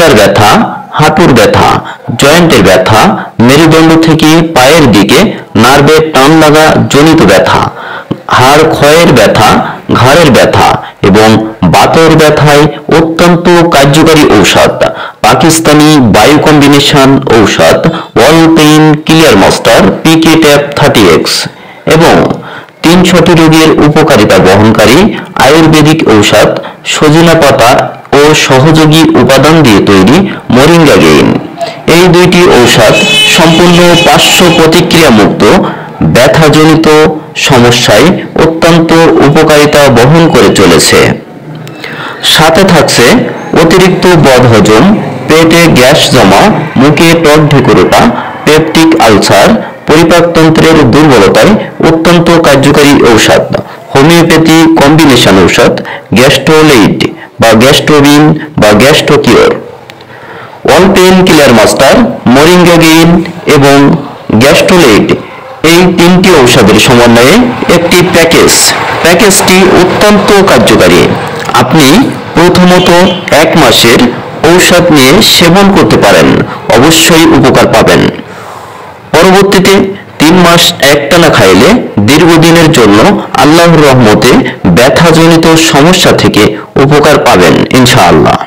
মাজার ব্যথা, হাঁটুর ব্যথা, জয়েন্টের ব্যথা, মেরুদণ্ড থেকে পায়ের দিকে নার্ভে টান লাগা জনিত ব্যথা, হাড় ক্ষয়ের ব্যথা, ঘাড়ের ব্যথা এবং বাতের ব্যথায় অত্যন্ত কার্যকারী ঔষধ পাকিস্তানি বায়ু কম্বিনেশন ঔষধ অল পেইন ক্লিয়ার মাস্টার পিকে ট্যাপ 30X এবং 300টি রোগের উপকারিতা বহনকারী আয়ুর্বেদিক ঔষধ সজিনা পাতা ও সহযোগী উপাদান দিয়ে তৈরি মোরিঙ্গা গেইন। এই দুইটি ঔষধ সম্পূর্ণ পার্শ্ব প্রতিক্রিয়া মুক্ত ব্যথাজনিত সমস্যায় অত্যন্ত উপকারিতা বহন করে চলেছে। সাথে থাকছে অতিরিক্ত বদহজম, পেটে গ্যাস জমা, মুখে টক ঢেকুর ওঠা, পেপটিক আলসার, পরিপাকতন্ত্রের দুর্বলতায় অত্যন্ত কার্যকারী ঔষধ হোমিওপ্যাথি কম্বিনেশন ঔষধ গ্যাস্ট্রোলেইড বা গ্যাস্ট্রোবিন বা Gastrocure. All pain killer master, moringa gain এবং গ্যাস্ট্রোলেইড এই তিনটি ঔষধের সমন্বয়ে একটি প্যাকেজটি অত্যন্ত কার্যকারী। আপনি প্রথমত 1 মাসের ঔষধ নিয়ে সেবন করতে পারেন, অবশ্যই উপকার পাবেন। পরবর্তীতে 3 মাস একটানা খাইলে দীর্ঘদিনের জন্য আল্লাহর রহমতে ব্যথাজনিত সমস্যা থেকে উপকার পাবেন ইনশাআল্লাহ।